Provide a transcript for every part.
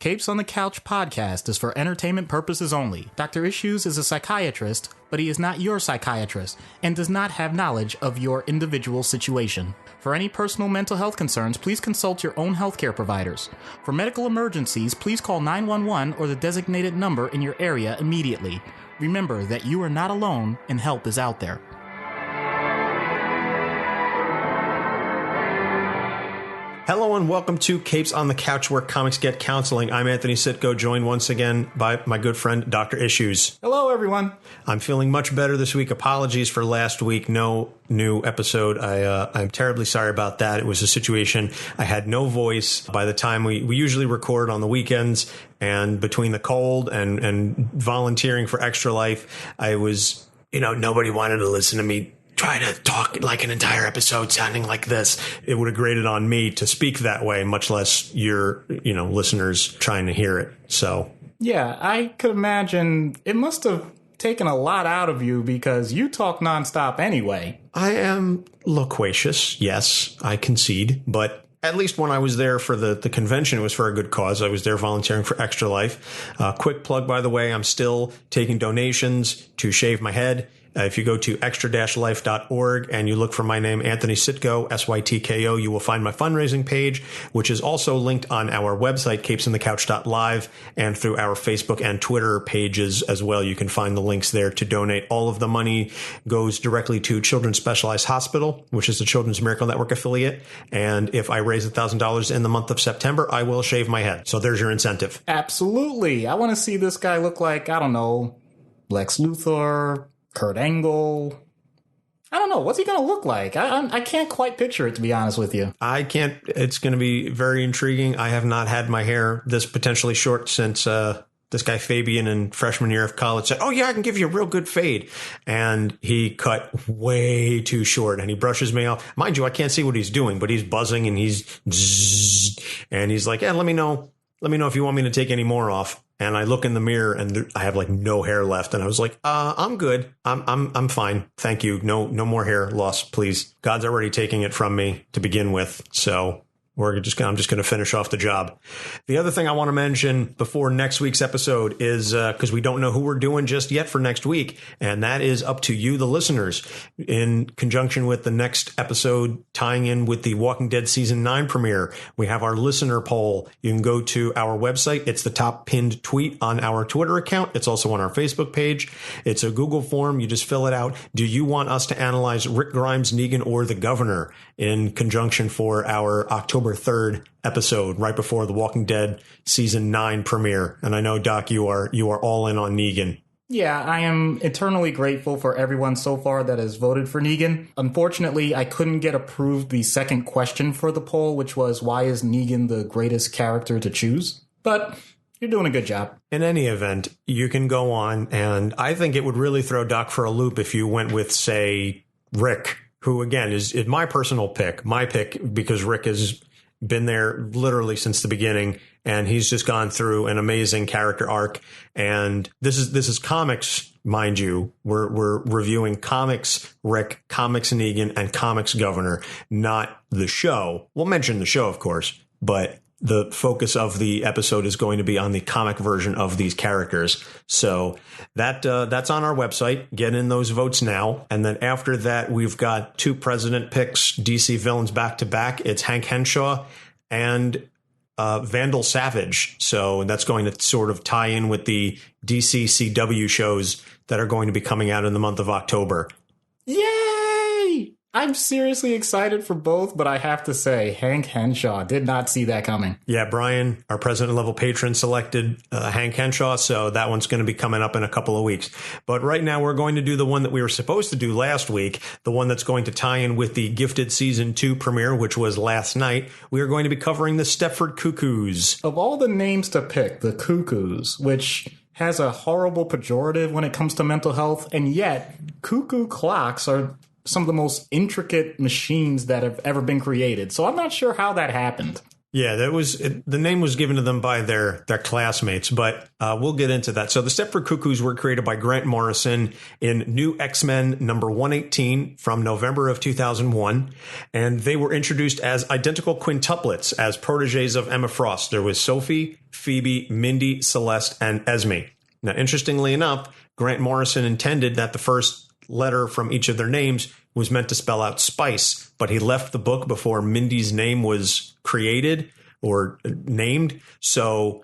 Capes on the Couch podcast is for entertainment purposes only. Dr. Issues is a psychiatrist, but he is not your psychiatrist and does not have knowledge of your individual situation. For any personal mental health concerns, please consult your own healthcare providers. For medical emergencies, please call 911 or the designated number in your area immediately. Remember that you are not alone and help is out there. Hello and welcome to Capes on the Couch, where comics get counseling. I'm Anthony Sitko, joined once again by my good friend, Dr. Issues. Hello, everyone. I'm feeling much better this week. Apologies for last week. No new episode. I'm terribly sorry about that. It was a situation. I had no voice by the time we usually record on the weekends, and between the cold and volunteering for Extra Life, I was, nobody wanted to listen to me try to talk like an entire episode sounding like this. It would have grated on me to speak that way, much less your, listeners trying to hear it. So, yeah, I could imagine it must have taken a lot out of you because you talk nonstop anyway. I am loquacious. Yes, I concede. But at least when I was there for the convention, it was for a good cause. I was there volunteering for Extra Life. Quick plug, by the way, I'm still taking donations to shave my head. If you go to extra-life.org and you look for my name, Anthony Sitko, Sytko, you will find my fundraising page, which is also linked on our website, capesonthecouch.live, and through our Facebook and Twitter pages as well. You can find the links there to donate. All of the money goes directly to Children's Specialized Hospital, which is the Children's Miracle Network affiliate. And if I raise $1,000 in the month of September, I will shave my head. So there's your incentive. Absolutely. I want to see this guy look like, I don't know, Lex Luthor, Kurt Angle. I don't know. What's he going to look like? I can't quite picture it, to be honest with you. I can't. It's going to be very intriguing. I have not had my hair this potentially short since this guy Fabian in freshman year of college said, "Oh, yeah, I can give you a real good fade." And he cut way too short and he brushes me off. Mind you, I can't see what he's doing, but he's buzzing and he's like, "Yeah, let me know if you want me to take any more off." And I look in the mirror and I have like no hair left. And I was like, I'm good. I'm fine. Thank you. No more hair loss, please. God's already taking it from me to begin with. So I'm just going to finish off the job. The other thing I want to mention before next week's episode is because we don't know who we're doing just yet for next week. And that is up to you, the listeners, in conjunction with the next episode tying in with the Walking Dead Season 9 premiere. We have our listener poll. You can go to our website. It's the top pinned tweet on our Twitter account. It's also on our Facebook page. It's a Google form. You just fill it out. Do you want us to analyze Rick Grimes, Negan, or the Governor in conjunction for our October 3rd episode right before the Walking Dead Season 9 premiere? And I know, Doc, you are all in on Negan. Yeah, I am eternally grateful for everyone so far that has voted for Negan. Unfortunately, I couldn't get approved the second question for the poll, which was, why is Negan the greatest character to choose? But you're doing a good job. In any event, you can go on, and I think it would really throw Doc for a loop if you went with, say, Rick, who, again, is my personal pick. My pick, because Rick has been there literally since the beginning, and he's just gone through an amazing character arc. And this is comics, mind you. We're reviewing comics Rick, comics Negan, and comics Governor, not the show. We'll mention the show, of course, but the focus of the episode is going to be on the comic version of these characters. So that's on our website. Get in those votes now. And then after that, we've got two president picks, DC villains back to back. It's Hank Henshaw and Vandal Savage. So that's going to sort of tie in with the DC CW shows that are going to be coming out in the month of October. Yay! I'm seriously excited for both, but I have to say, Hank Henshaw, did not see that coming. Yeah, Brian, our president level patron, selected Hank Henshaw, so that one's going to be coming up in a couple of weeks. But right now, we're going to do the one that we were supposed to do last week, the one that's going to tie in with the Gifted Season 2 premiere, which was last night. We are going to be covering the Stepford Cuckoos. Of all the names to pick, the Cuckoos, which has a horrible pejorative when it comes to mental health, and yet cuckoo clocks are some of the most intricate machines that have ever been created. So I'm not sure how that happened. Yeah, the name was given to them by their classmates, but we'll get into that. So the Stepford Cuckoos were created by Grant Morrison in New X-Men number 118 from November of 2001, and they were introduced as identical quintuplets as proteges of Emma Frost. There was Sophie, Phoebe, Mindee, Celeste, and Esme. Now, interestingly enough, Grant Morrison intended that the first letter from each of their names was meant to spell out spice, but he left the book before Mindee's name was created or named. So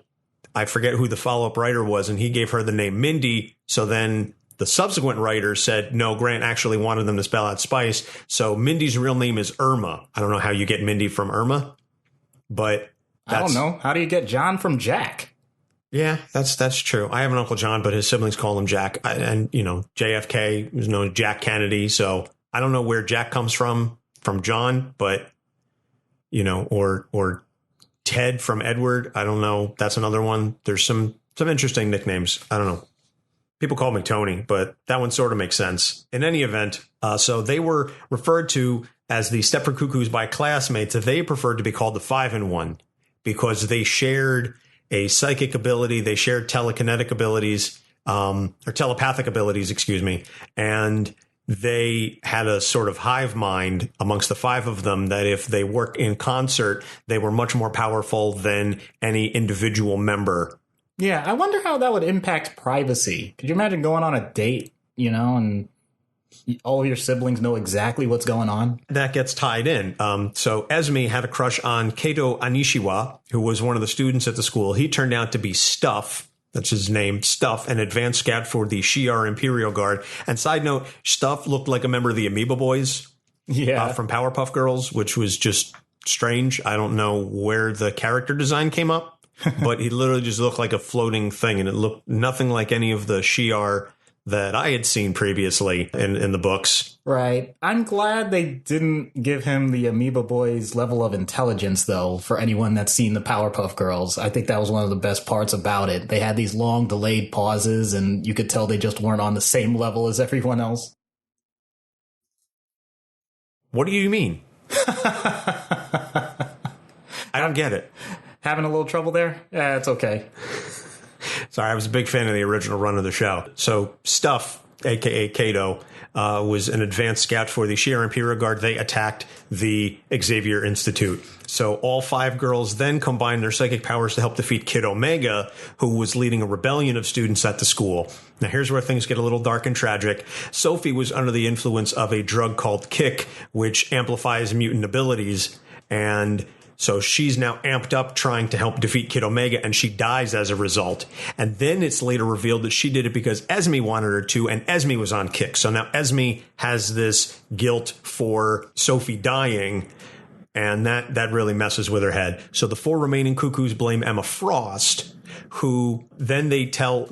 I forget who the follow-up writer was, and he gave her the name Mindee. So then the subsequent writer said, no, Grant actually wanted them to spell out spice. So Mindee's real name is Irma. I don't know how you get Mindee from Irma, but I don't know. How do you get John from Jack? Yeah, that's true. I have an Uncle John, but his siblings call him Jack. And, JFK was known as Jack Kennedy. So I don't know where Jack comes from John, but, or Ted from Edward. I don't know. That's another one. There's some interesting nicknames. I don't know. People call me Tony, but that one sort of makes sense. In any event, so they were referred to as the Stepford Cuckoos by classmates. They preferred to be called the 5-in-1 because they shared a psychic ability. They shared telekinetic abilities, or telepathic abilities, excuse me. And they had a sort of hive mind amongst the 5 of them that if they worked in concert, they were much more powerful than any individual member. Yeah, I wonder how that would impact privacy. Could you imagine going on a date, and all of your siblings know exactly what's going on? That gets tied in. So Esme had a crush on Kato Anishiwa, who was one of the students at the school. He turned out to be Stuff. That's his name, Stuff, an advanced scout for the Shi'ar Imperial Guard. And side note, Stuff looked like a member of the Amoeba Boys from Powerpuff Girls, which was just strange. I don't know where the character design came up, but he literally just looked like a floating thing, and it looked nothing like any of the Shi'ar that I had seen previously in the books. Right. I'm glad they didn't give him the Amoeba Boys level of intelligence, though, for anyone that's seen the Powerpuff Girls. I think that was one of the best parts about it. They had these long delayed pauses, and you could tell they just weren't on the same level as everyone else. What do you mean? I don't get it. Having a little trouble there? Yeah, it's okay. Sorry, I was a big fan of the original run of the show. So Stuff, a.k.a. Kato, was an advanced scout for the Shi'ar Imperial Guard. They attacked the Xavier Institute. So all 5 girls then combined their psychic powers to help defeat Kid Omega, who was leading a rebellion of students at the school. Now, here's where things get a little dark and tragic. Sophie was under the influence of a drug called Kick, which amplifies mutant abilities, and so she's now amped up trying to help defeat Kid Omega, and she dies as a result. And then it's later revealed that she did it because Esme wanted her to, and Esme was on Kick. So now Esme has this guilt for Sophie dying, and that really messes with her head. So the 4 remaining Cuckoos blame Emma Frost, who then they tell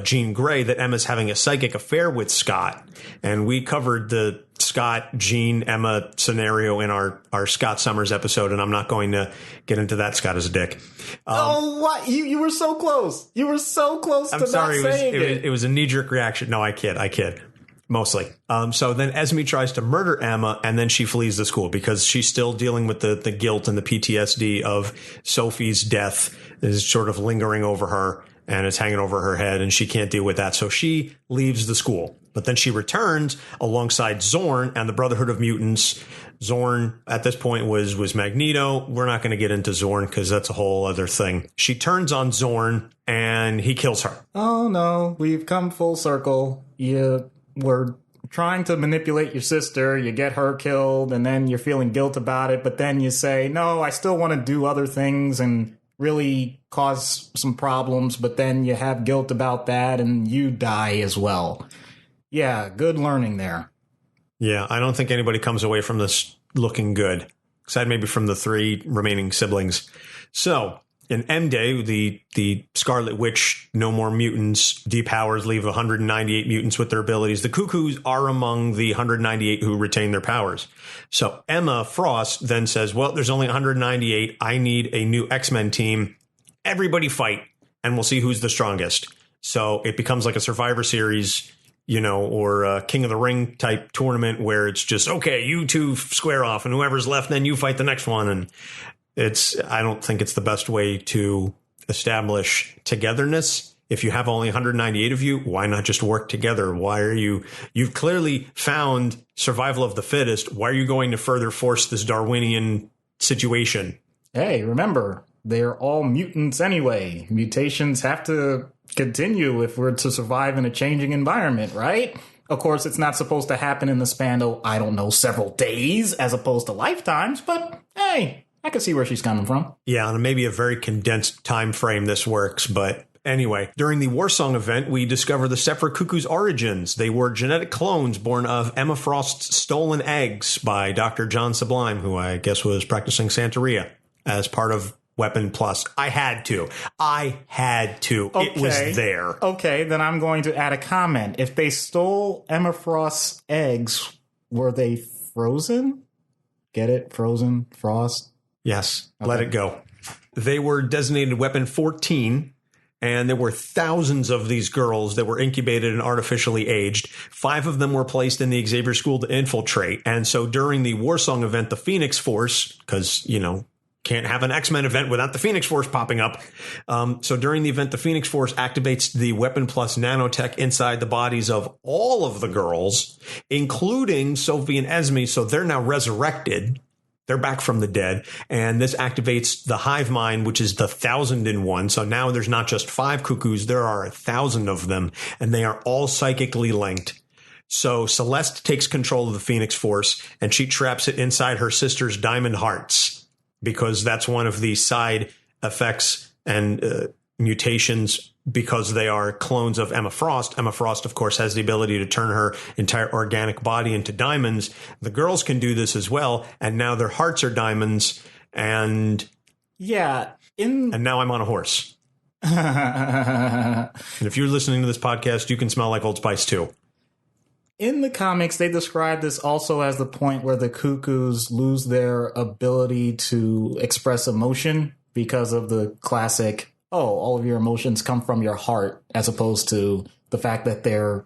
Jean Grey that Emma's having a psychic affair with Scott. And we covered the Scott, Jean, Emma scenario in our Scott Summers episode, and I'm not going to get into that. Scott is a dick. What? You were so close. You were so close to not saying it. It was a knee-jerk reaction. No, I kid. Mostly. So then Esme tries to murder Emma, and then she flees the school because she's still dealing with the guilt and the PTSD of Sophie's death is sort of lingering over her, and it's hanging over her head, and she can't deal with that. So she leaves the school. But then she returns alongside Zorn and the Brotherhood of Mutants. Zorn, at this point, was Magneto. We're not going to get into Zorn because that's a whole other thing. She turns on Zorn, and he kills her. Oh, no. We've come full circle. You were trying to manipulate your sister. You get her killed, and then you're feeling guilt about it. But then you say, no, I still want to do other things and really cause some problems. But then you have guilt about that, and you die as well. Yeah, good learning there. Yeah, I don't think anybody comes away from this looking good, aside maybe from the 3 remaining siblings. So, in M-Day, the Scarlet Witch, no more mutants, depowers, leave 198 mutants with their abilities. The Cuckoos are among the 198 who retain their powers. So, Emma Frost then says, well, there's only 198. I need a new X-Men team. Everybody fight, and we'll see who's the strongest. So, it becomes like a Survivor Series, or a King of the Ring type tournament where it's just, okay, you 2 square off, and whoever's left, then you fight the next one. And I don't think it's the best way to establish togetherness. If you have only 198 of you, why not just work together? You've clearly found survival of the fittest. Why are you going to further force this Darwinian situation? Hey, remember, they're all mutants anyway. Mutations have to continue if we're to survive in a changing environment, right? Of course, it's not supposed to happen in the span of, I don't know, several days as opposed to lifetimes, but hey, I can see where she's coming from. Yeah, on maybe a very condensed time frame this works, but anyway, during the Warsong event, we discover the Stepford Cuckoos' origins. They were genetic clones born of Emma Frost's stolen eggs by Dr. John Sublime, who I guess was practicing Santeria as part of Weapon Plus. I had to. Okay. It was there. Okay, then I'm going to add a comment. If they stole Emma Frost's eggs, were they frozen? Get it? Frozen? Frost? Yes. Okay. Let it go. They were designated Weapon 14. And there were thousands of these girls that were incubated and artificially aged. 5 of them were placed in the Xavier School to infiltrate. And so during the Warsong event, the Phoenix Force, because, can't have an X-Men event without the Phoenix Force popping up. So during the event, the Phoenix Force activates the Weapon Plus nanotech inside the bodies of all of the girls, including Sophie and Esme. So they're now resurrected. They're back from the dead, and this activates the hive mind, which is the 1,000-in-1. So now there's not just 5 cuckoos, there are 1,000 of them, and they are all psychically linked. So Celeste takes control of the Phoenix Force, and she traps it inside her sister's diamond hearts, because that's one of the side effects and mutations, because they are clones of Emma Frost. Emma Frost, of course, has the ability to turn her entire organic body into diamonds. The girls can do this as well, and now their hearts are diamonds. And now I'm on a horse. And if you're listening to this podcast, you can smell like Old Spice too. In the comics, they describe this also as the point where the cuckoos lose their ability to express emotion because of the classic, all of your emotions come from your heart, as opposed to the fact that they're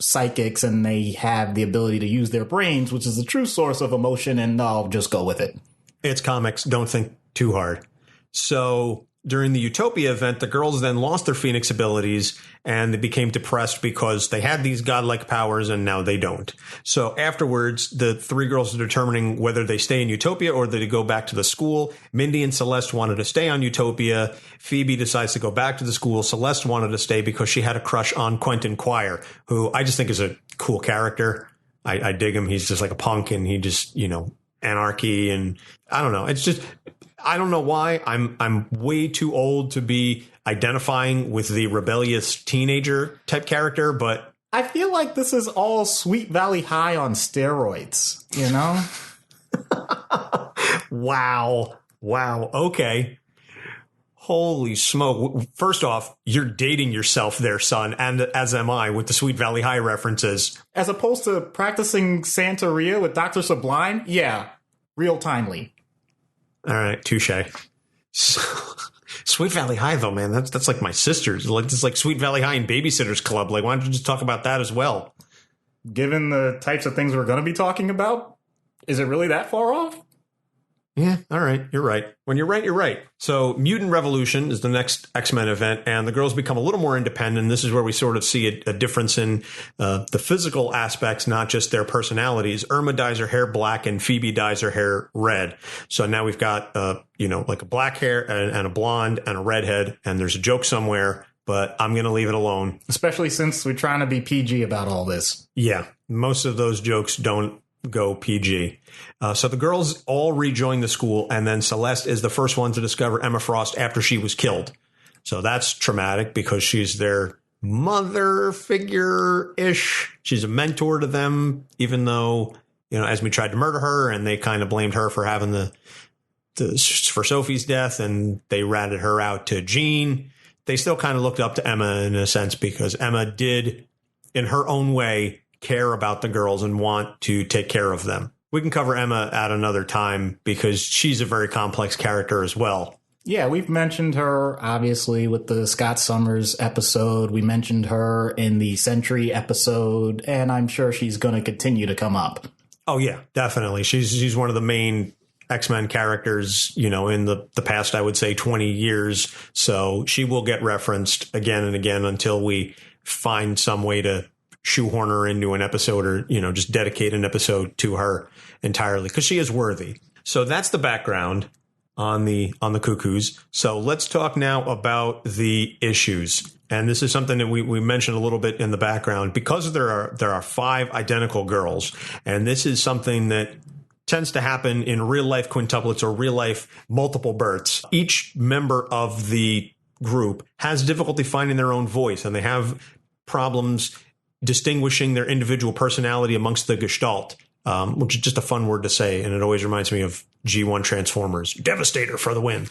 psychics and they have the ability to use their brains, which is the true source of emotion, and I'll just go with it. It's comics. Don't think too hard. So during the Utopia event, the girls then lost their Phoenix abilities and they became depressed because they had these godlike powers and now they don't. So afterwards, the 3 girls are determining whether they stay in Utopia or they go back to the school. Mindee and Celeste wanted to stay on Utopia. Phoebe decides to go back to the school. Celeste wanted to stay because she had a crush on Quentin Quire, who I just think is a cool character. I dig him. He's just like a punk, and he just, anarchy, and I don't know. It's just, I don't know why. I'm way too old to be identifying with the rebellious teenager type character, but I feel like this is all Sweet Valley High on steroids, Wow. Okay. Holy smoke. First off, you're dating yourself there, son, and as am I with the Sweet Valley High references. As opposed to practicing Santeria with Dr. Sublime? Yeah, real timely. All right, touche. Sweet Valley High, though, man, that's like my sister's. It's like Sweet Valley High and Babysitters Club. Like, why don't you just talk about that as well? Given the types of things we're going to be talking about, is it really that far off? Yeah, all right, you're right. When you're right, you're right. So Mutant Revolution is the next X-Men event, and the girls become a little more independent. This is where we sort of see a difference in the physical aspects, not just their personalities. Irma dyes her hair black, and Phoebe dyes her hair red. So now we've got, like a black hair and a blonde and a redhead, and there's a joke somewhere, but I'm going to leave it alone. Especially since we're trying to be PG about all this. Yeah, most of those jokes don't go PG. So the girls all rejoin the school, and then Celeste is the first one to discover Emma Frost after she was killed. So that's traumatic because she's their mother figure-ish. She's a mentor to them, even though, Esme tried to murder her, and they kind of blamed her for having for Sophie's death, and they ratted her out to Jean. They still kind of looked up to Emma in a sense, because Emma did, in her own way, care about the girls and want to take care of them. We can cover Emma at another time because she's a very complex character as well. Yeah, we've mentioned her, obviously, with the Scott Summers episode. We mentioned her in the Sentry episode, and I'm sure she's going to continue to come up. Oh, yeah, definitely. She's one of the main X-Men characters, in the past, I would say 20 years. So she will get referenced again and again until we find some way to shoehorn her into an episode or, just dedicate an episode to her entirely because she is worthy. So that's the background on the Cuckoos. So let's talk now about the issues. And this is something that we mentioned a little bit in the background because there are 5 identical girls. And this is something that tends to happen in real life quintuplets or real life multiple births. Each member of the group has difficulty finding their own voice, and they have problems distinguishing their individual personality amongst the gestalt, which is just a fun word to say. And it always reminds me of G1 Transformers, Devastator for the win.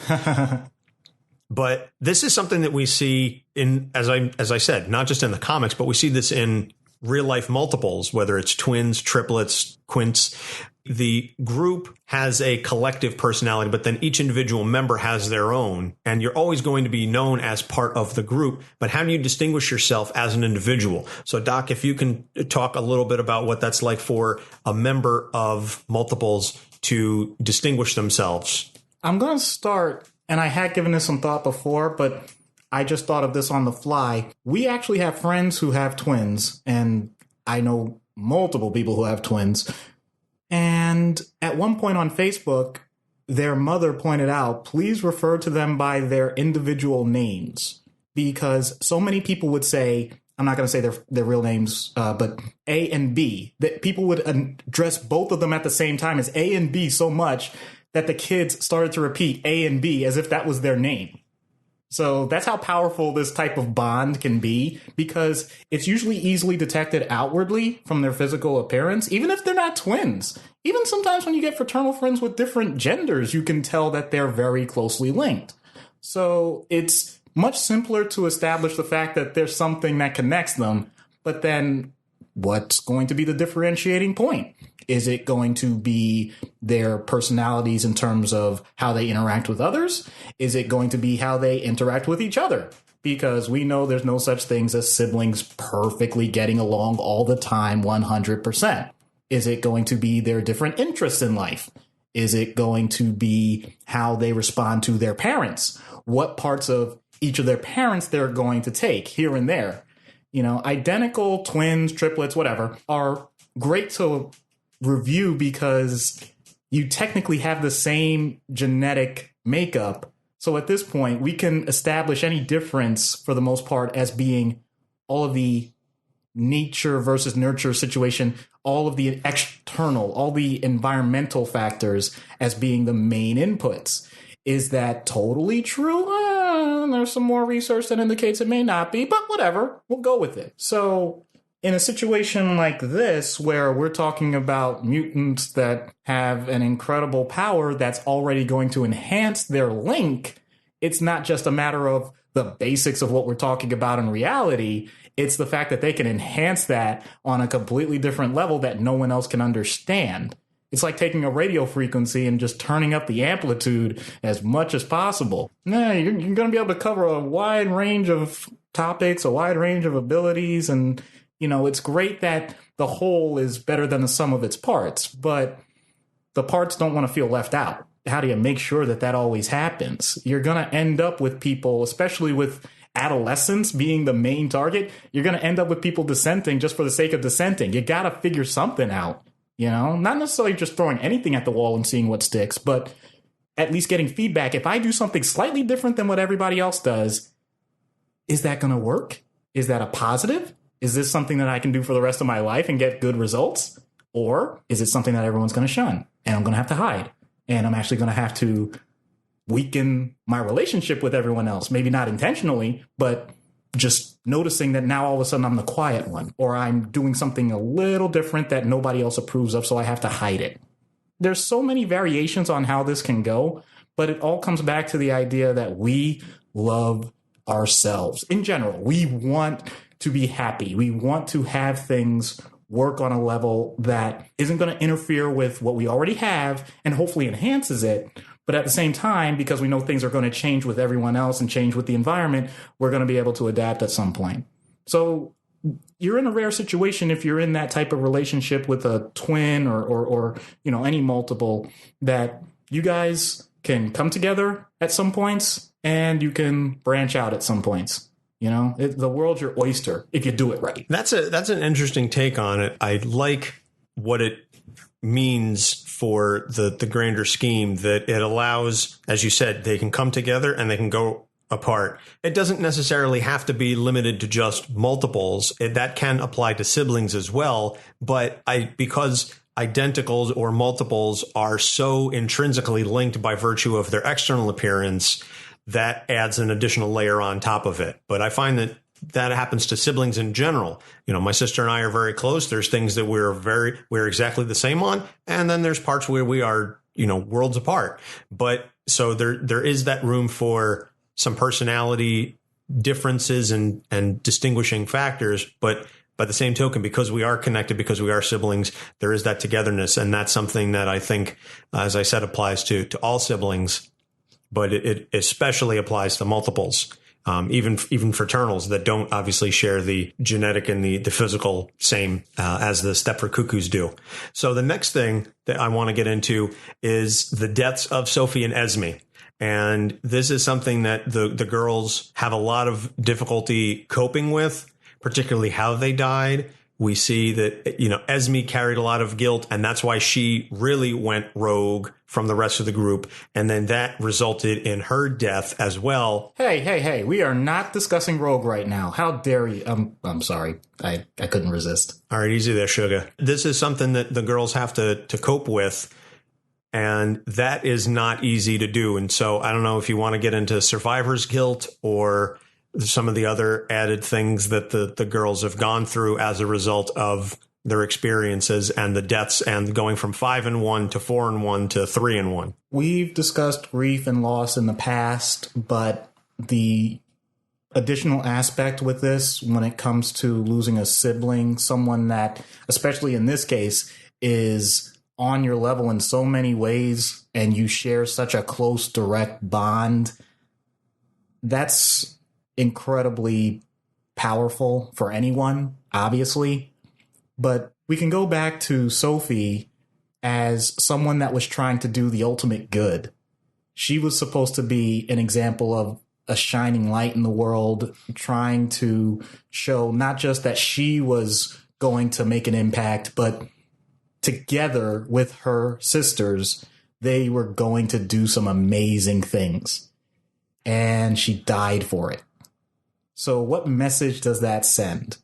But this is something that we see in, as I said, not just in the comics, but we see this in real life multiples, whether it's twins, triplets, quints. The group has a collective personality, but then each individual member has their own, and you're always going to be known as part of the group. But how do you distinguish yourself as an individual? So, Doc, if you can talk a little bit about what that's like for a member of multiples to distinguish themselves. I'm going to start, and I had given this some thought before, but I just thought of this on the fly. We actually have friends who have twins, and I know multiple people who have twins. And at one point on Facebook, their mother pointed out, please refer to them by their individual names, because so many people would say, I'm not going to say their real names, but A and B, that people would address both of them at the same time as A and B so much that the kids started to repeat A and B as if that was their name. So that's how powerful this type of bond can be, because it's usually easily detected outwardly from their physical appearance, even if they're not twins. Even sometimes when you get fraternal friends with different genders, you can tell that they're very closely linked. So it's much simpler to establish the fact that there's something that connects them. But then what's going to be the differentiating point? Is it going to be their personalities in terms of how they interact with others? Is it going to be how they interact with each other? Because we know there's no such things as siblings perfectly getting along all the time, 100%. Is it going to be their different interests in life? Is it going to be how they respond to their parents? What parts of each of their parents they're going to take here and there? Identical twins, triplets, whatever, are great to review because you technically have the same genetic makeup. So at this point, we can establish any difference for the most part as being all of the nature versus nurture situation, all of the external, all the environmental factors as being the main inputs. Is that totally true? There's some more research that indicates it may not be, but whatever, we'll go with it. So in a situation like this, where we're talking about mutants that have an incredible power that's already going to enhance their link, it's not just a matter of the basics of what we're talking about in reality. It's the fact that they can enhance that on a completely different level that no one else can understand. It's like taking a radio frequency and just turning up the amplitude as much as possible. You're going to be able to cover a wide range of topics, a wide range of abilities, and it's great that the whole is better than the sum of its parts, but the parts don't want to feel left out. How do you make sure that always happens? You're going to end up with people, especially with adolescents being the main target, you're going to end up with people dissenting just for the sake of dissenting. You got to figure something out, not necessarily just throwing anything at the wall and seeing what sticks, but at least getting feedback. If I do something slightly different than what everybody else does, is that going to work? Is that a positive? Is this something that I can do for the rest of my life and get good results? Or is it something that everyone's going to shun and I'm going to have to hide? And I'm actually going to have to weaken my relationship with everyone else. Maybe not intentionally, but just noticing that now all of a sudden I'm the quiet one, or I'm doing something a little different that nobody else approves of, so I have to hide it. There's so many variations on how this can go, but it all comes back to the idea that we love ourselves. In general, we want to be happy. We want to have things work on a level that isn't going to interfere with what we already have and hopefully enhances it. But at the same time, because we know things are going to change with everyone else and change with the environment, we're going to be able to adapt at some point. So you're in a rare situation if you're in that type of relationship with a twin or any multiple, that you guys can come together at some points and you can branch out at some points. You know, the world's your oyster if you do it right. That's an interesting take on it. I like what it means for the grander scheme, that it allows, as you said, they can come together and they can go apart. It doesn't necessarily have to be limited to just multiples. That can apply to siblings as well. But because identicals or multiples are so intrinsically linked by virtue of their external appearance, that adds an additional layer on top of it. But I find that happens to siblings in general. You know, my sister and I are very close. There's things that we're exactly the same on. And then there's parts where we are, you know, worlds apart. But so there is that room for some personality differences and distinguishing factors. But by the same token, because we are connected, because we are siblings, there is that togetherness. And that's something that I think, as I said, applies to all siblings, but it especially applies to multiples, even fraternals that don't obviously share the genetic and the physical same as the Stepford Cuckoos do. So the next thing that I want to get into is the deaths of Sophie and Esme. And this is something that the girls have a lot of difficulty coping with, particularly how they died. We see that, you know, Esme carried a lot of guilt, and that's why she really went rogue from the rest of the group. And then that resulted in her death as well. Hey, we are not discussing rogue right now. How dare you? I'm sorry. I couldn't resist. All right, easy there, sugar. This is something that the girls have to cope with. And that is not easy to do. And so I don't know if you want to get into survivor's guilt or some of the other added things that the girls have gone through as a result of their experiences and the deaths and going from 5-1 to 4-1 to 3-1. We've discussed grief and loss in the past, but the additional aspect with this when it comes to losing a sibling, someone that, especially in this case, is on your level in so many ways and you share such a close, direct bond, that's incredibly powerful for anyone, obviously. But we can go back to Sophie as someone that was trying to do the ultimate good. She was supposed to be an example of a shining light in the world, trying to show not just that she was going to make an impact, but together with her sisters, they were going to do some amazing things. And she died for it. So what message does that send?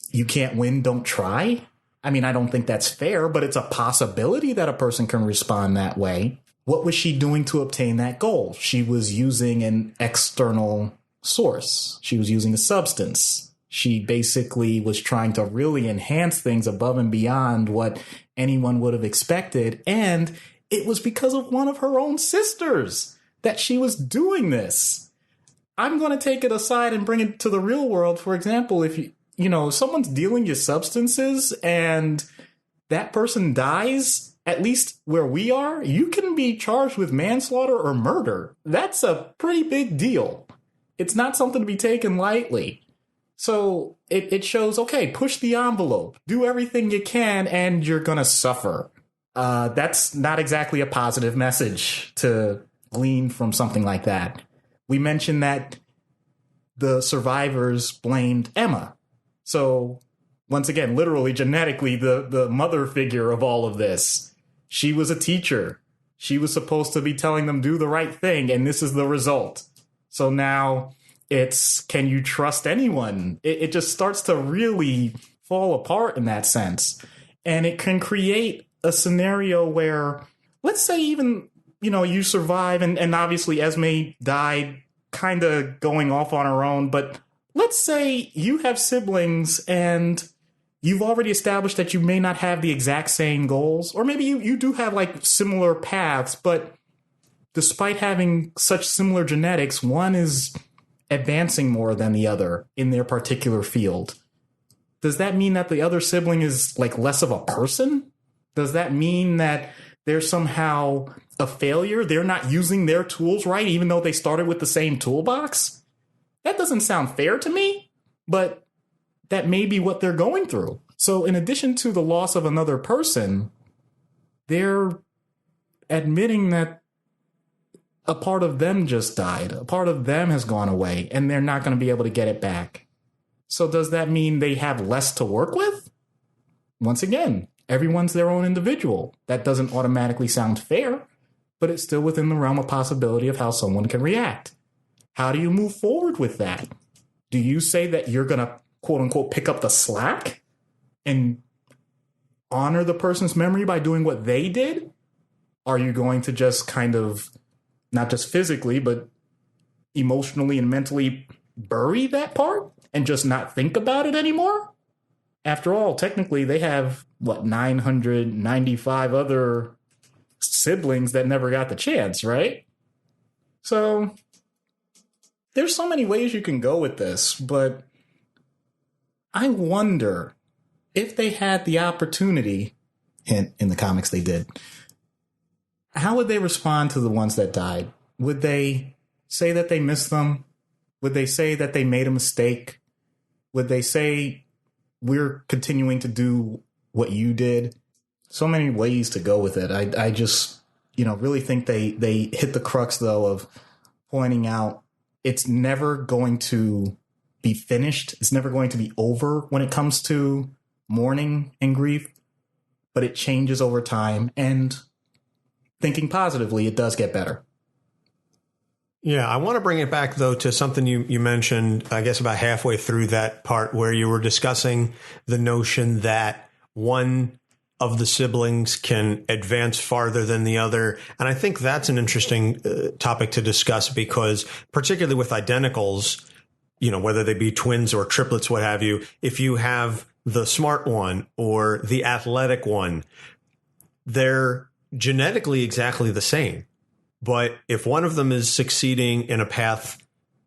You can't win, don't try? I mean, I don't think that's fair, but it's a possibility that a person can respond that way. What was she doing to obtain that goal? She was using an external source. She was using a substance. She basically was trying to really enhance things above and beyond what anyone would have expected. And it was because of one of her own sisters that she was doing this. I'm going to take it aside and bring it to the real world. For example, if someone's dealing you substances and that person dies, at least where we are, you can be charged with manslaughter or murder. That's a pretty big deal. It's not something to be taken lightly. So it shows, okay, push the envelope, do everything you can, and you're going to suffer. That's not exactly a positive message to glean from something like that. We mentioned that the survivors blamed Emma. So once again, literally, genetically, the mother figure of all of this. She was a teacher. She was supposed to be telling them do the right thing, and this is the result. So now it's, can you trust anyone? It just starts to really fall apart in that sense. And it can create a scenario where, let's say even, you survive, and obviously Esme died kind of going off on her own, but let's say you have siblings and you've already established that you may not have the exact same goals, or maybe you do have like similar paths, but despite having such similar genetics, one is advancing more than the other in their particular field. Does that mean that the other sibling is like less of a person? Does that mean that they're somehow a failure? They're not using their tools right, even though they started with the same toolbox? That doesn't sound fair to me, but that may be what they're going through. So in addition to the loss of another person, they're admitting that a part of them just died. A part of them has gone away, and they're not going to be able to get it back. So does that mean they have less to work with? Once again, everyone's their own individual. That doesn't automatically sound fair, but it's still within the realm of possibility of how someone can react. How do you move forward with that? Do you say that you're going to, quote unquote, pick up the slack and honor the person's memory by doing what they did? Are you going to just kind of, not just physically, but emotionally and mentally bury that part and just not think about it anymore? After all, technically, they have, 995 other siblings that never got the chance, right? So there's so many ways you can go with this, but I wonder if they had the opportunity, in the comics they did, how would they respond to the ones that died? Would they say that they missed them? Would they say that they made a mistake? Would they say, we're continuing to do what you did? So many ways to go with it. I just, really think they hit the crux, though, of pointing out it's never going to be finished. It's never going to be over when it comes to mourning and grief, but it changes over time. And thinking positively, it does get better. Yeah, I want to bring it back, though, to something you mentioned, I guess, about halfway through that part where you were discussing the notion that one of the siblings can advance farther than the other. And I think that's an interesting topic to discuss because particularly with identicals, whether they be twins or triplets, what have you, if you have the smart one or the athletic one, they're genetically exactly the same. But if one of them is succeeding in a path,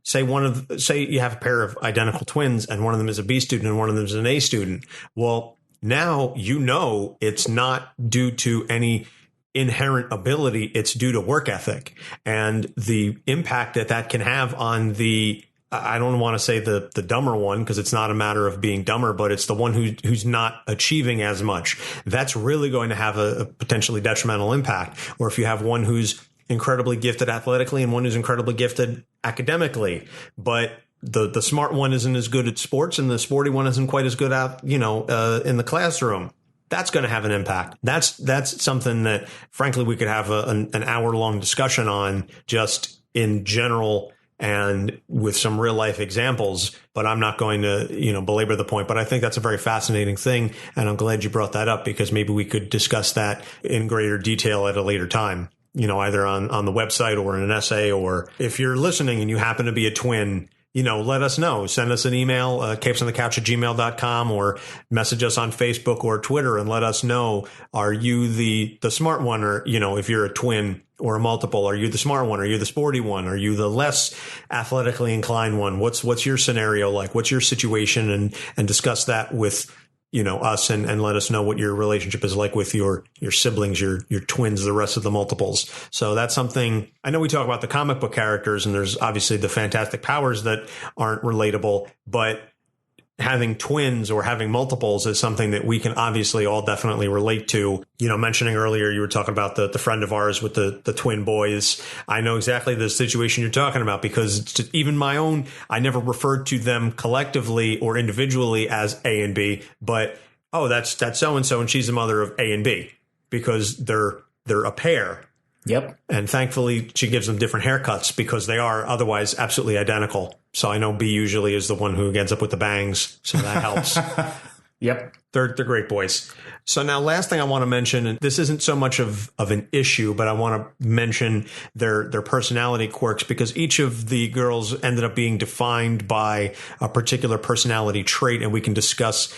say you have a pair of identical twins and one of them is a B student and one of them is an A student. Well, now it's not due to any inherent ability. It's due to work ethic and the impact that can have on the, I don't want to say the dumber one because it's not a matter of being dumber, but it's the one who's not achieving as much. That's really going to have a potentially detrimental impact. Or if you have one who's incredibly gifted athletically and one who's incredibly gifted academically, but the smart one isn't as good at sports and the sporty one isn't quite as good at, in the classroom. That's going to have an impact. That's something that, frankly, we could have an hour-long discussion on just in general and with some real life examples, but I'm not going to, belabor the point. But I think that's a very fascinating thing. And I'm glad you brought that up because maybe we could discuss that in greater detail at a later time, either on the website or in an essay, or if you're listening and you happen to be a twin, let us know. Send us an email, capesonthecouch@gmail.com, or message us on Facebook or Twitter and let us know, are you the smart one? Or, if you're a twin or a multiple, are you the smart one? Are you the sporty one? Are you the less athletically inclined one? What's your scenario like? What's your situation? And discuss that with, us and let us know what your relationship is like with your siblings, your twins, the rest of the multiples. So that's something. I know we talk about the comic book characters and there's obviously the fantastic powers that aren't relatable, but having twins or having multiples is something that we can obviously all definitely relate to. Mentioning earlier, you were talking about the friend of ours with the twin boys. I know exactly the situation you're talking about because even my own, I never referred to them collectively or individually as A and B, but, that's so-and-so and she's the mother of A and B because they're a pair. Yep. And thankfully, she gives them different haircuts because they are otherwise absolutely identical. So I know B usually is the one who ends up with the bangs. So that helps. Yep. They're great boys. So now last thing I want to mention, and this isn't so much of an issue, but I want to mention their personality quirks because each of the girls ended up being defined by a particular personality trait. And we can discuss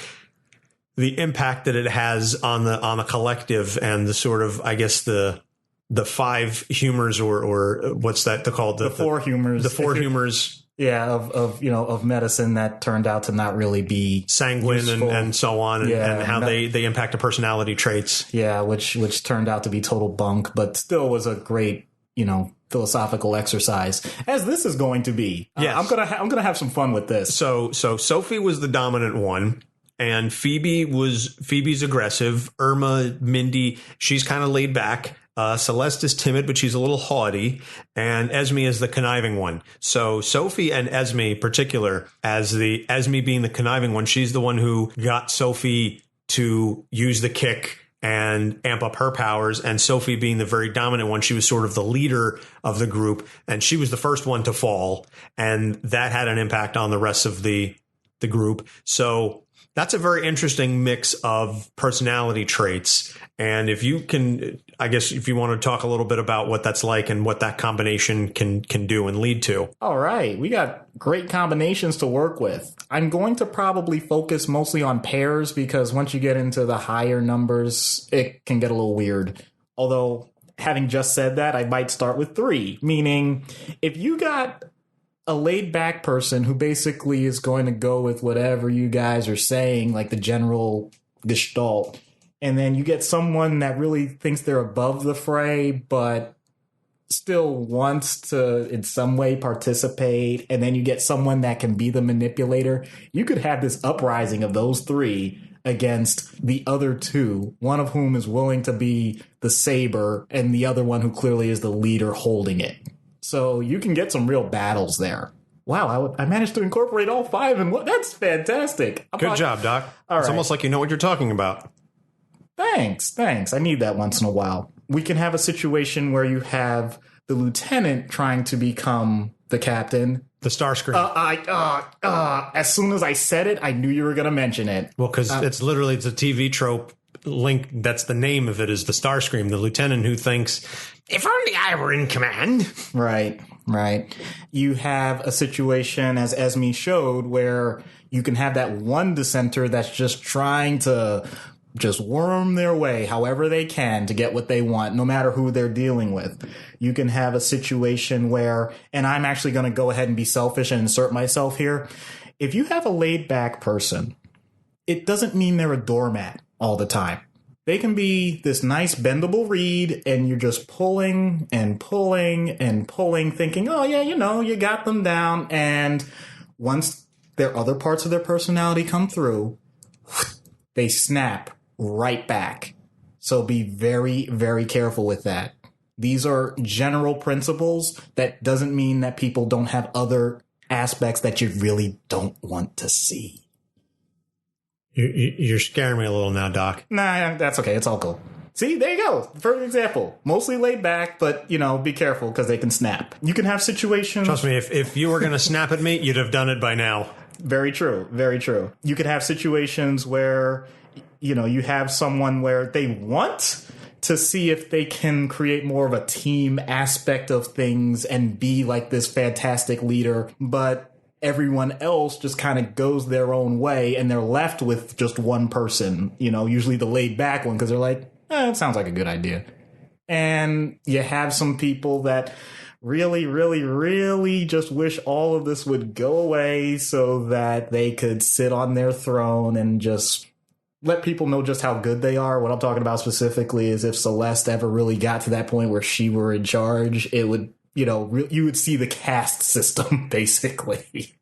the impact that it has on the collective and the sort of, I guess, the five humours or what's that called? The four humours. The four humours. Yeah, of medicine that turned out to not really be sanguine and so on, and how they impact the personality traits. Yeah, which turned out to be total bunk, but still was a great, philosophical exercise, as this is going to be. Yeah, I'm gonna have some fun with this. So Sophie was the dominant one. And Phoebe's aggressive. Irma, Mindee, she's kind of laid back. Celeste is timid, but she's a little haughty. And Esme is the conniving one. So Sophie and Esme in particular, as the Esme being the conniving one, she's the one who got Sophie to use the kick and amp up her powers. And Sophie being the very dominant one, she was sort of the leader of the group. And she was the first one to fall. And that had an impact on the rest of the group. So that's a very interesting mix of personality traits. And if you can, I guess, if you want to talk a little bit about what that's like and what that combination can do and lead to. All right. We got great combinations to work with. I'm going to probably focus mostly on pairs because once you get into the higher numbers, it can get a little weird. Although, having just said that, I might start with 3, meaning if you got a laid-back person who basically is going to go with whatever you guys are saying, like the general gestalt, and then you get someone that really thinks they're above the fray, but still wants to in some way participate, and then you get someone that can be the manipulator, you could have this uprising of those 3 against the other 2, one of whom is willing to be the saber, and the other one who clearly is the leader holding it. So you can get some real battles there. Wow, I managed to incorporate all 5 in one. That's fantastic. Good job, Doc. It's almost like you know what you're talking about. Thanks. I need that once in a while. We can have a situation where you have the lieutenant trying to become the captain. The Starscream. As soon as I said it, I knew you were going to mention it. Well, because it's a TV trope. Link, that's the name of it, is the Starscream, the lieutenant who thinks, if only I were in command. Right. You have a situation, as Esme showed, where you can have that one dissenter that's just trying to just worm their way however they can to get what they want, no matter who they're dealing with. You can have a situation where, and I'm actually going to go ahead and be selfish and insert myself here. If you have a laid back person, it doesn't mean they're a doormat all the time. They can be this nice bendable reed, and you're just pulling and pulling and pulling, thinking, oh yeah, you got them down. And once their other parts of their personality come through, they snap right back. So be very, very careful with that. These are general principles. That doesn't mean that people don't have other aspects that you really don't want to see. You're scaring me a little now, Doc. Nah, that's okay. It's all cool. See, there you go. Perfect example. Mostly laid back, but, be careful because they can snap. You can have situations... Trust me, if you were going to snap at me, you'd have done it by now. Very true. Very true. You could have situations where, you have someone where they want to see if they can create more of a team aspect of things and be like this fantastic leader, but everyone else just kind of goes their own way and they're left with just one person, usually the laid back one, because they're like, it sounds like a good idea. And you have some people that really, really, really just wish all of this would go away so that they could sit on their throne and just let people know just how good they are. What I'm talking about specifically is if Celeste ever really got to that point where she were in charge, it would, you would see the caste system, basically.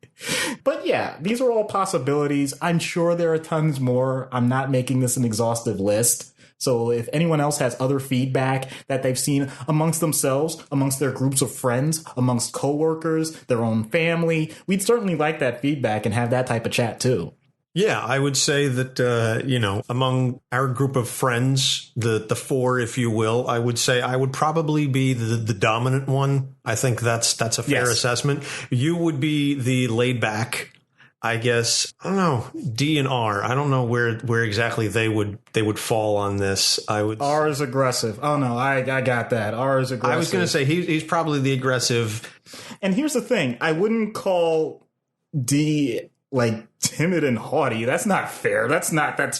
But yeah, these are all possibilities. I'm sure there are tons more. I'm not making this an exhaustive list. So if anyone else has other feedback that they've seen amongst themselves, amongst their groups of friends, amongst coworkers, their own family, we'd certainly like that feedback and have that type of chat too. Yeah, I would say that, among our group of friends, the 4, if you will, I would say I would probably be the dominant one. I think that's a fair assessment. You would be the laid back, I guess. I don't know, D and R. I don't know where exactly they would fall on this. R is aggressive. Oh no, I got that. R is aggressive. I was going to say he's probably the aggressive. And here's the thing. I wouldn't call D like timid and haughty. That's not fair. That's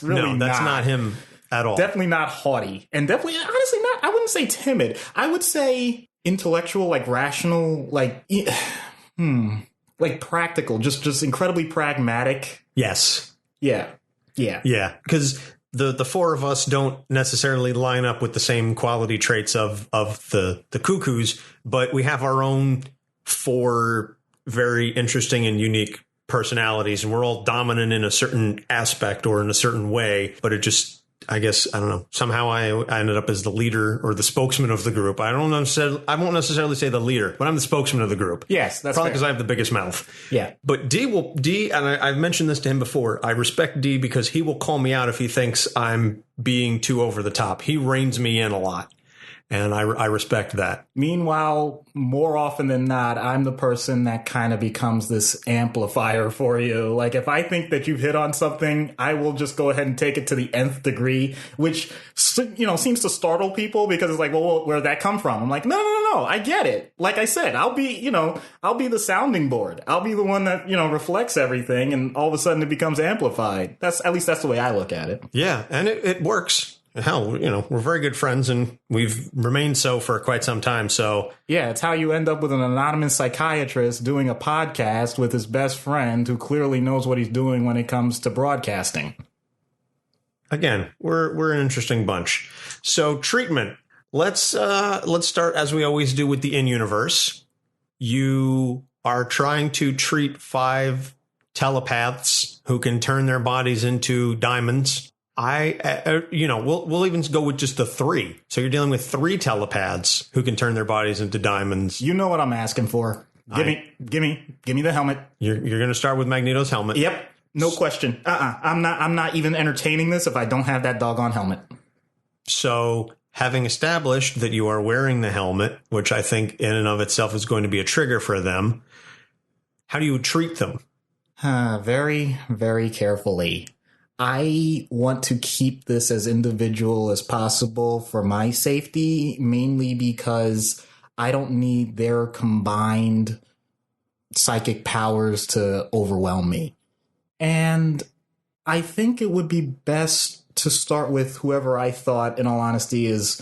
really not him at all. Definitely not haughty. And definitely, honestly, I wouldn't say timid. I would say intellectual, like rational, like practical, just incredibly pragmatic. Yes. Yeah. Because the 4 of us don't necessarily line up with the same quality traits of the cuckoos, but we have our own 4 very interesting and unique personalities, and we're all dominant in a certain aspect or in a certain way, but it just I guess, I don't know, somehow I ended up as the leader or the spokesman of the group. I won't necessarily say the leader, but I'm the spokesman of the group. Yes, that's probably because I have the biggest mouth. Yeah. But D, and I've mentioned this to him before, I respect D because he will call me out if he thinks I'm being too over the top. He reins me in a lot. And I respect that. Meanwhile, more often than not, I'm the person that kind of becomes this amplifier for you. Like, if I think that you've hit on something, I will just go ahead and take it to the nth degree, which, seems to startle people because it's like, well, where'd that come from? I'm like, no, I get it. Like I said, I'll be the sounding board. I'll be the one that, reflects everything, and all of a sudden it becomes amplified. That's the way I look at it. Yeah, and it works. Hell, we're very good friends, and we've remained so for quite some time. So yeah, it's how you end up with an anonymous psychiatrist doing a podcast with his best friend who clearly knows what he's doing when it comes to broadcasting. Again, we're an interesting bunch. So treatment. Let's start as we always do with the in-universe. You are trying to treat 5 telepaths who can turn their bodies into diamonds. We'll even go with just the 3. So you're dealing with 3 telepaths who can turn their bodies into diamonds. You know what I'm asking for. Give me the helmet. You're going to start with Magneto's helmet. Yep. No question. I'm not even entertaining this if I don't have that doggone helmet. So having established that you are wearing the helmet, which I think in and of itself is going to be a trigger for them, how do you treat them? Very, very carefully. I want to keep this as individual as possible for my safety, mainly because I don't need their combined psychic powers to overwhelm me. And I think it would be best to start with whoever I thought, in all honesty, is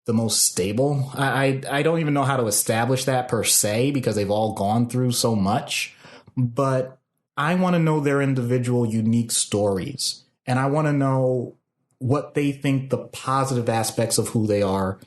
the most stable. I don't even know how to establish that per se because they've all gone through so much, but I want to know their individual unique stories, and I want to know what they think the positive aspects of who they are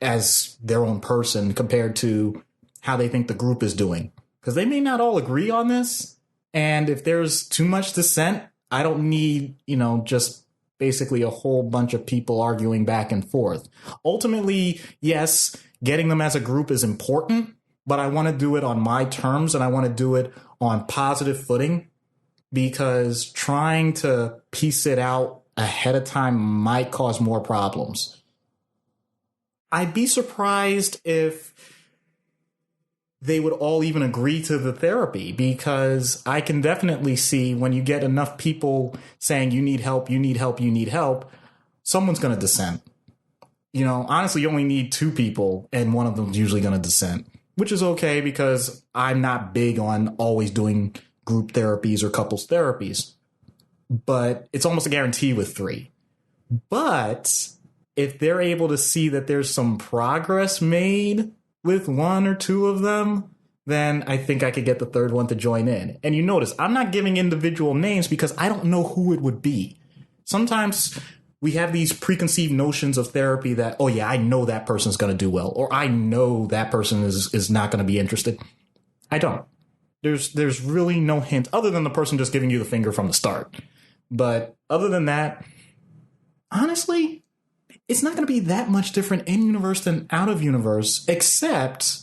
as their own person compared to how they think the group is doing. Because they may not all agree on this. And if there's too much dissent, I don't need, just basically a whole bunch of people arguing back and forth. Ultimately, yes, getting them as a group is important, but I want to do it on my terms and I want to do it on positive footing, because trying to piece it out ahead of time might cause more problems. I'd be surprised if they would all even agree to the therapy, because I can definitely see when you get enough people saying you need help, you need help, you need help, someone's going to dissent. Honestly, you only need 2 people and one of them's usually going to dissent, which is okay because I'm not big on always doing group therapies or couples therapies, but it's almost a guarantee with 3. But if they're able to see that there's some progress made with 1 or 2 of them, then I think I could get the 3rd one to join in. And you notice I'm not giving individual names because I don't know who it would be. Sometimes we have these preconceived notions of therapy that, oh yeah, I know that person's going to do well, or I know that person is not going to be interested. I don't. There's really no hint other than the person just giving you the finger from the start. But other than that, honestly, it's not going to be that much different in universe than out of universe, except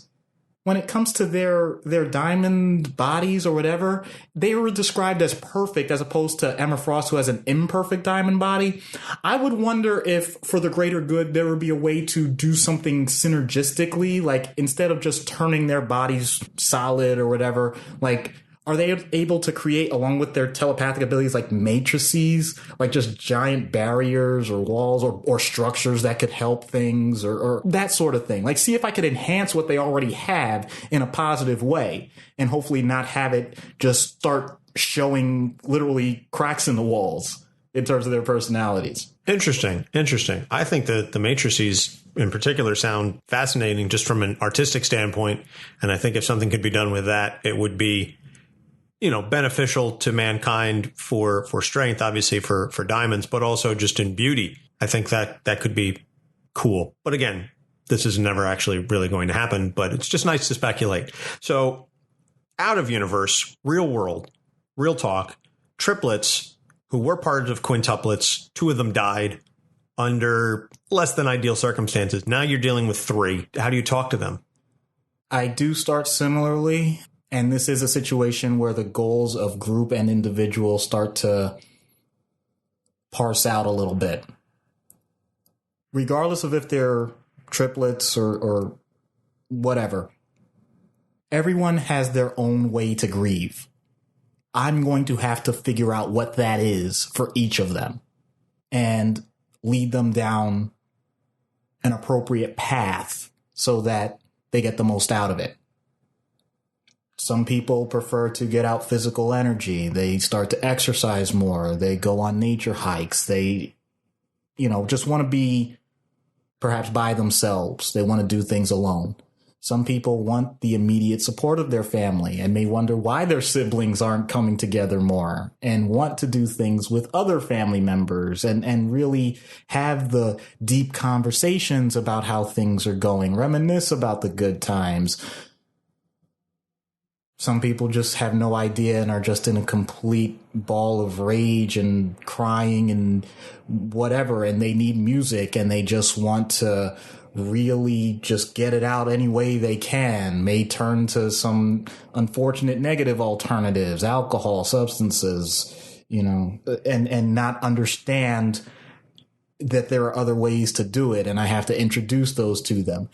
when it comes to their diamond bodies or whatever, they were described as perfect as opposed to Emma Frost, who has an imperfect diamond body. I would wonder if for the greater good, there would be a way to do something synergistically, like instead of just turning their bodies solid or whatever, like, are they able to create, along with their telepathic abilities, like matrices, like just giant barriers or walls or structures that could help things or that sort of thing? Like, see if I could enhance what they already have in a positive way and hopefully not have it just start showing literally cracks in the walls in terms of their personalities. Interesting. I think that the matrices in particular sound fascinating just from an artistic standpoint. And I think if something could be done with that, it would be beneficial to mankind for strength, obviously for diamonds, but also just in beauty. I think that could be cool. But again, this is never actually really going to happen, but it's just nice to speculate. So out of universe, real world, real talk, triplets who were part of quintuplets. 2 of them died under less than ideal circumstances. Now you're dealing with 3. How do you talk to them? I do start similarly, and this is a situation where the goals of group and individual start to parse out a little bit. Regardless of if they're triplets or whatever, everyone has their own way to grieve. I'm going to have to figure out what that is for each of them and lead them down an appropriate path so that they get the most out of it. Some people prefer to get out physical energy. They start to exercise more. They go on nature hikes. They, just want to be perhaps by themselves. They want to do things alone. Some people want the immediate support of their family and may wonder why their siblings aren't coming together more and want to do things with other family members and really have the deep conversations about how things are going, reminisce about the good times. Some people just have no idea and are just in a complete ball of rage and crying and whatever, and they need music and they just want to really just get it out any way they can, may turn to some unfortunate negative alternatives, alcohol, substances, and not understand that there are other ways to do it. And I have to introduce those to them.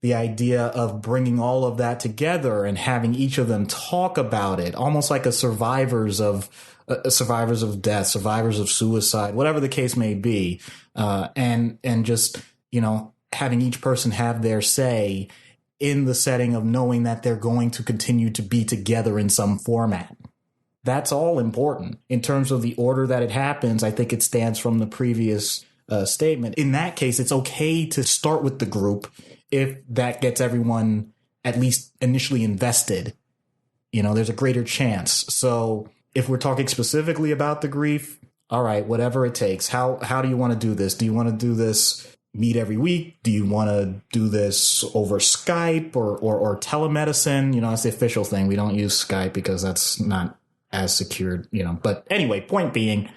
The idea of bringing all of that together and having each of them talk about it, almost like a survivors of death, survivors of suicide, whatever the case may be. And just, having each person have their say in the setting of knowing that they're going to continue to be together in some format. That's all important. In terms of the order that it happens, I think it stands from the previous statement. In that case, it's okay to start with the group if that gets everyone at least initially invested. There's a greater chance. So if we're talking specifically about the grief, all right, whatever it takes. How do you want to do this? Do you want to do this meet every week? Do you want to do this over Skype or telemedicine? It's the official thing. We don't use Skype because that's not as secured, But anyway, point being,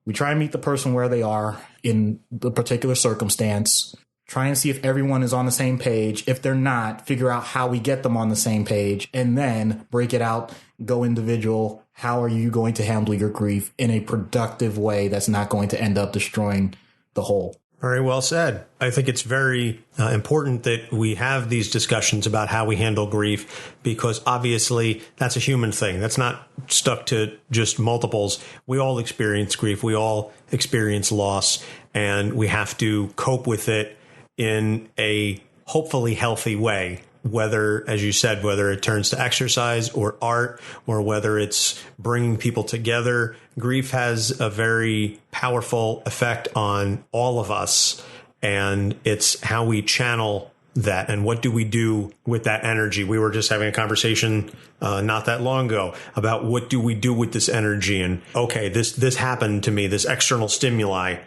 we try and meet the person where they are in the particular circumstance. Try and see if everyone is on the same page. If they're not, figure out how we get them on the same page and then break it out, go individual. How are you going to handle your grief in a productive way that's not going to end up destroying the whole? Very well said. I think it's very important that we have these discussions about how we handle grief, because obviously that's a human thing. That's not stuck to just multiples. We all experience grief. We all experience loss, and we have to cope with it in a hopefully healthy way. Whether, as you said, whether it turns to exercise or art, or whether it's bringing people together, grief has a very powerful effect on all of us. And it's how we channel that and what do we do with that energy. We were just having a conversation not that long ago about what do we do with this energy. And okay, this happened to me, this external stimuli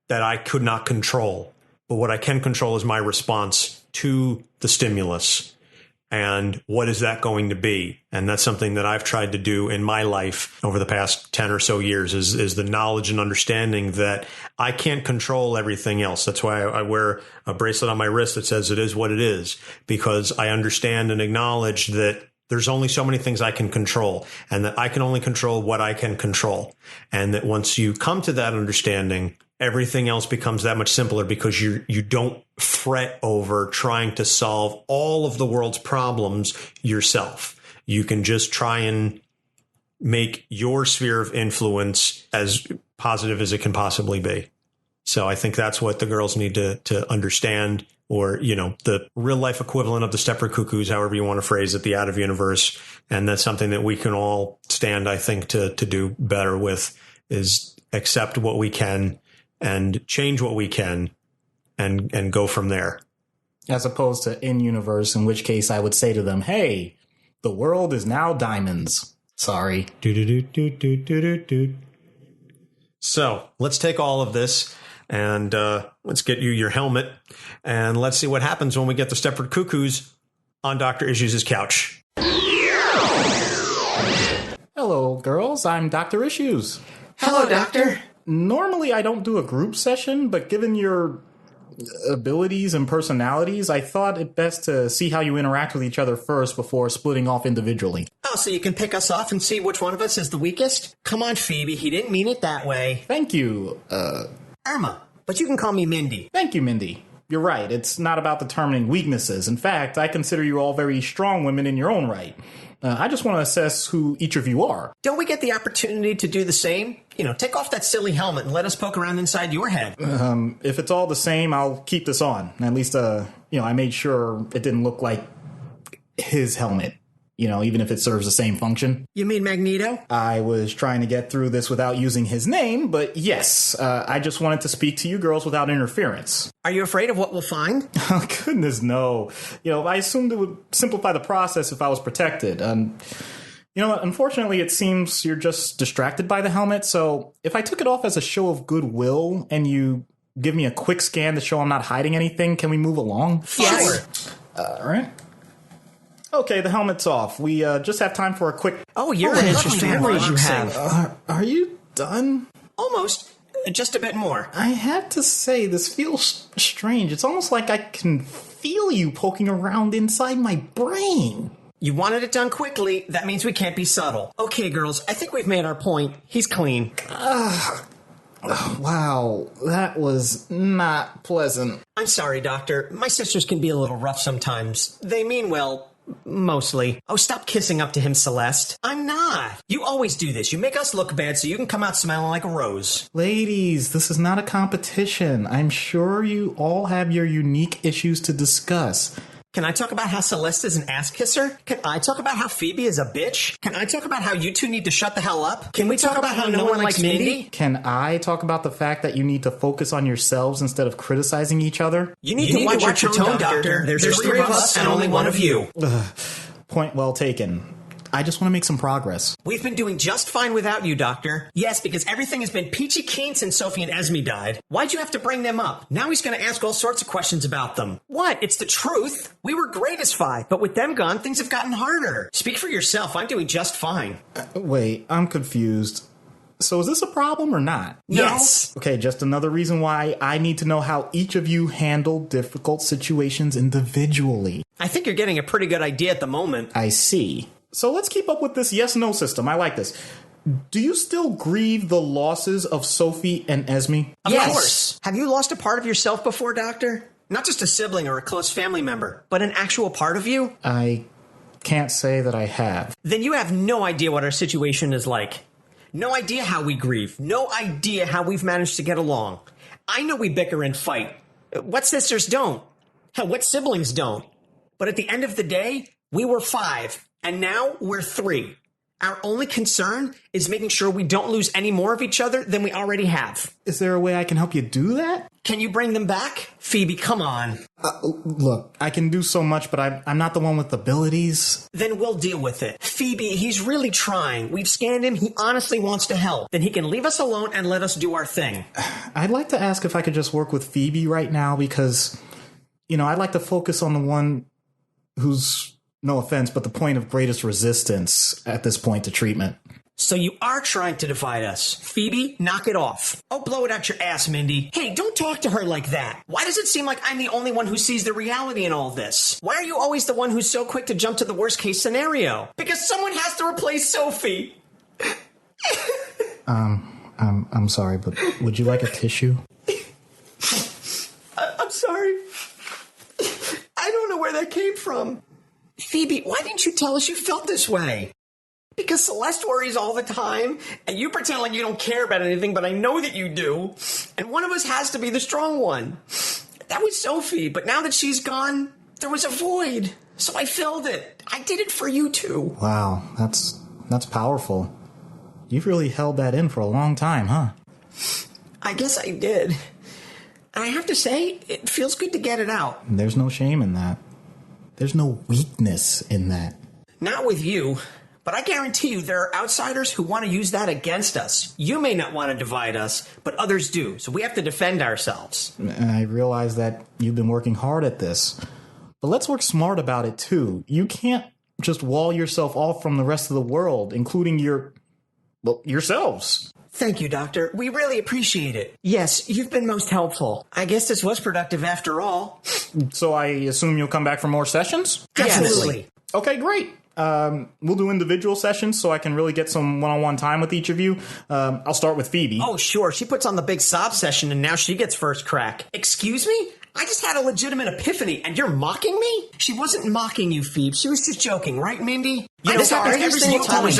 that I could not control. But what I can control is my response to the stimulus. And what is that going to be? And that's something that I've tried to do in my life over the past 10 or so years is the knowledge and understanding that I can't control everything else. That's why I wear a bracelet on my wrist that says it is what it is, because I understand and acknowledge that there's only so many things I can control, and that I can only control what I can control. And that once you come to that understanding, everything else becomes that much simpler, because you don't fret over trying to solve all of the world's problems yourself. You can just try and make your sphere of influence as positive as it can possibly be. So I think that's what the girls need to understand, or, the real life equivalent of the Stepford Cuckoos, however you want to phrase it, the out of universe. And that's something that we can all stand, I think, to do better with, is accept what we can and change what we can and go from there. As opposed to in universe, in which case I would say to them, hey, the world is now diamonds. Sorry. So let's take all of this and let's get you your helmet, and let's see what happens when we get the Stepford Cuckoos on Dr. Issues' couch. Hello, girls. I'm Dr. Issues. Hello, Doctor. Normally I don't do a group session, but given your abilities and personalities, I thought it best to see how you interact with each other first before splitting off individually. Oh, so you can pick us off and see which one of us is the weakest? Come on, Phoebe, he didn't mean it that way. Thank you, Irma, but you can call me Mindee. Thank you, Mindee. You're right, it's not about determining weaknesses. In fact, I consider you all very strong women in your own right. I just want to assess who each of you are. Don't we get the opportunity to do the same? Take off that silly helmet and let us poke around inside your head. If it's all the same, I'll keep this on. At least, I made sure it didn't look like his helmet. Even if it serves the same function. You mean Magneto? I was trying to get through this without using his name, but yes, I just wanted to speak to you girls without interference. Are you afraid of what we'll find? Oh, goodness, no. I assumed it would simplify the process if I was protected. Unfortunately, it seems you're just distracted by the helmet, so if I took it off as a show of goodwill and you give me a quick scan to show I'm not hiding anything, can we move along? Yes. All right. Okay, the helmet's off. We just have time for a quick... Oh, you're an interesting memories you have. Are you done? Almost. Just a bit more. I have to say, this feels strange. It's almost like I can feel you poking around inside my brain. You wanted it done quickly. That means we can't be subtle. Okay, girls, I think we've made our point. He's clean. Wow, that was not pleasant. I'm sorry, Doctor. My sisters can be a little rough sometimes. They mean well... Mostly. Oh, stop kissing up to him, Celeste. I'm not. You always do this. You make us look bad so you can come out smelling like a rose. Ladies, this is not a competition. I'm sure you all have your unique issues to discuss. Can I talk about how Celeste is an ass kisser? Can I talk about how Phoebe is a bitch? Can I talk about how you two need to shut the hell up? Can we talk about how no one likes Mindee? Can I talk about the fact that you need to focus on yourselves instead of criticizing each other? You need to watch your tone, Doctor. There's three of us and only one of you. Point well taken. I just want to make some progress. We've been doing just fine without you, Doctor. Yes, because everything has been peachy keen since Sophie and Esme died. Why'd you have to bring them up? Now he's going to ask all sorts of questions about them. What? It's the truth. We were great as five, but with them gone, things have gotten harder. Speak for yourself. I'm doing just fine. Wait, I'm confused. So is this a problem or not? Yes. Okay, just another reason why I need to know how each of you handle difficult situations individually. I think you're getting a pretty good idea at the moment. I see. So let's keep up with this yes-no system. I like this. Do you still grieve the losses of Sophie and Esme? Of course. Have you lost a part of yourself before, Doctor? Not just a sibling or a close family member, but an actual part of you? I can't say that I have. Then you have no idea what our situation is like. No idea how we grieve. No idea how we've managed to get along. I know we bicker and fight. What sisters don't? Hell, what siblings don't? But at the end of the day, we were five. And now we're three. Our only concern is making sure we don't lose any more of each other than we already have. Is there a way I can help you do that? Can you bring them back? Phoebe, come on. Look, I can do so much, but I'm not the one with abilities. Then we'll deal with it. Phoebe, he's really trying. We've scanned him. He honestly wants to help. Then he can leave us alone and let us do our thing. I'd like to ask if I could just work with Phoebe right now because, I'd like to focus on the one who's... No offense, but the point of greatest resistance at this point to treatment. So you are trying to divide us. Phoebe, knock it off. Oh, blow it out your ass, Mindee. Hey, don't talk to her like that. Why does it seem like I'm the only one who sees the reality in all this? Why are you always the one who's so quick to jump to the worst case scenario? Because someone has to replace Sophie. I'm sorry, but would you like a tissue? I'm sorry. I don't know where that came from. Phoebe, why didn't you tell us you felt this way? Because Celeste worries all the time, and you pretend like you don't care about anything, but I know that you do. And one of us has to be the strong one. That was Sophie, but now that she's gone, there was a void. So I filled it. I did it for you two. Wow, that's powerful. You've really held that in for a long time, huh? I guess I did. And I have to say, it feels good to get it out. There's no shame in that. There's no weakness in that. Not with you, but I guarantee you there are outsiders who want to use that against us. You may not want to divide us, but others do, so we have to defend ourselves. And I realize that you've been working hard at this. But let's work smart about it, too. You can't just wall yourself off from the rest of the world, including yourselves. Thank you, Doctor. We really appreciate it. Yes, you've been most helpful. I guess this was productive after all. So I assume you'll come back for more sessions? Definitely. Okay, great. We'll do individual sessions so I can really get some one-on-one time with each of you. I'll start with Phoebe. Oh, sure. She puts on the big sob session and now she gets first crack. Excuse me? I just had a legitimate epiphany and you're mocking me? She wasn't mocking you, Phoebe. She was just joking, right, Mindee? This happens every single time.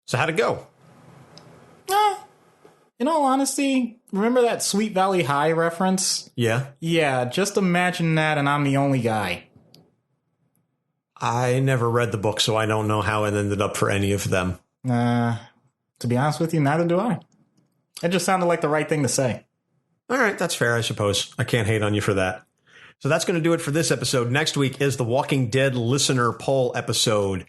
So how'd it go? In all honesty, remember that Sweet Valley High reference? Yeah. Yeah, just imagine that and I'm the only guy. I never read the book, so I don't know how it ended up for any of them. To be honest with you, neither do I. It just sounded like the right thing to say. All right, that's fair, I suppose. I can't hate on you for that. So that's going to do it for this episode. Next week is the Walking Dead listener poll episode.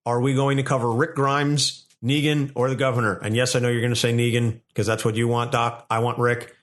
Are we going to cover Rick Grimes, Negan, or the governor? And yes, I know you're going to say Negan because that's what you want, Doc. I want Rick.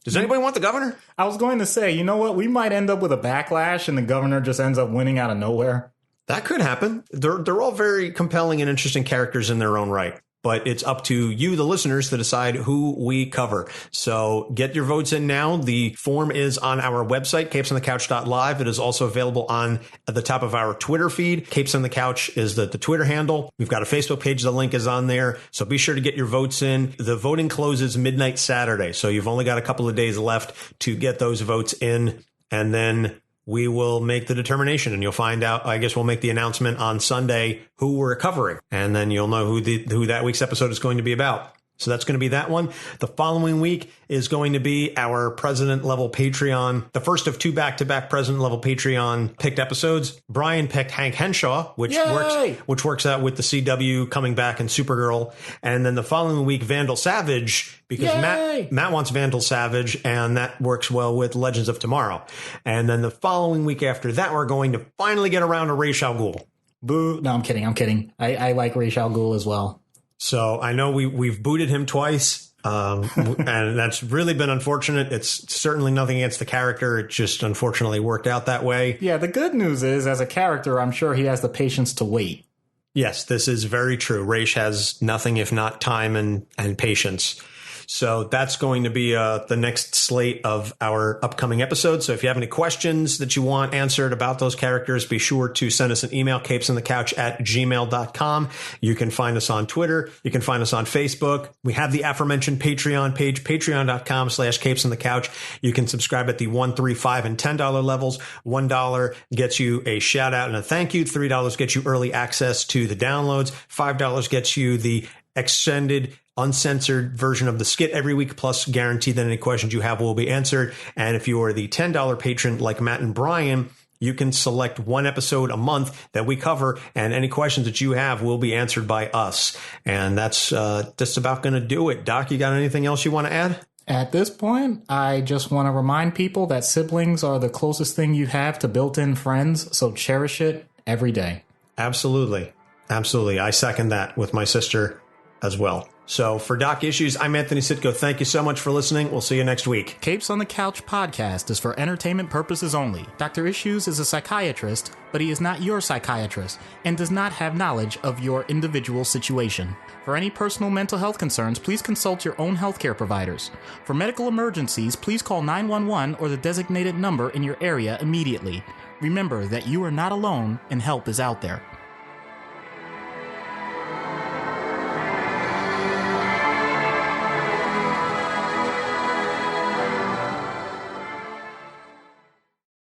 Does anybody want the governor? I was going to say, you know what? We might end up with a backlash and the governor just ends up winning out of nowhere. That could happen. They're all very compelling and interesting characters in their own right. But it's up to you, the listeners, to decide who we cover. So get your votes in now. The form is on our website, capesonthecouch.live. It is also available on at the top of our Twitter feed. Capes on the Couch is the Twitter handle. We've got a Facebook page. The link is on there. So be sure to get your votes in. The voting closes midnight Saturday. So you've only got a couple of days left to get those votes in. And then we will make the determination and you'll find out. I guess we'll make the announcement on Sunday who we're covering, and then you'll know who that week's episode is going to be about. So that's going to be that one. The following week is going to be our president level Patreon, the first of two back-to-back president level Patreon picked episodes. Brian picked Hank Henshaw, which works out with the CW coming back and Supergirl. And then the following week, Vandal Savage, because Matt wants Vandal Savage, and that works well with Legends of Tomorrow. And then the following week after that, we're going to finally get around to Ra's al Ghul. Boo. No, I'm kidding. I like Ra's al Ghul as well. So I know we've booted him twice, and that's really been unfortunate. It's certainly nothing against the character. It just unfortunately worked out that way. Yeah, the good news is, as a character, I'm sure he has the patience to wait. Yes, this is very true. Raish has nothing if not time and patience. So that's going to be the next slate of our upcoming episodes. So if you have any questions that you want answered about those characters, be sure to send us an email, capesonthecouch@gmail.com. You can find us on Twitter. You can find us on Facebook. We have the aforementioned Patreon page, patreon.com/capesonthecouch. You can subscribe at the $1, $3, $5, and $10 levels. $1 gets you a shout out and a thank you. $3 gets you early access to the downloads. $5 gets you the extended uncensored version of the skit every week, plus guarantee that any questions you have will be answered. And if you are the $10 patron like Matt and Brian, you can select one episode a month that we cover, and any questions that you have will be answered by us. And that's just about going to do it. Doc, you got anything else you want to add? At this point, I just want to remind people that siblings are the closest thing you have to built-in friends, so cherish it every day. Absolutely. I second that with my sister as well. So for Doc Issues, I'm Anthony Sitko. Thank you so much for listening. We'll see you next week. Capes on the Couch podcast is for entertainment purposes only. Dr. Issues is a psychiatrist, but he is not your psychiatrist and does not have knowledge of your individual situation. For any personal mental health concerns, please consult your own healthcare providers. For medical emergencies, please call 911 or the designated number in your area immediately. Remember that you are not alone and help is out there.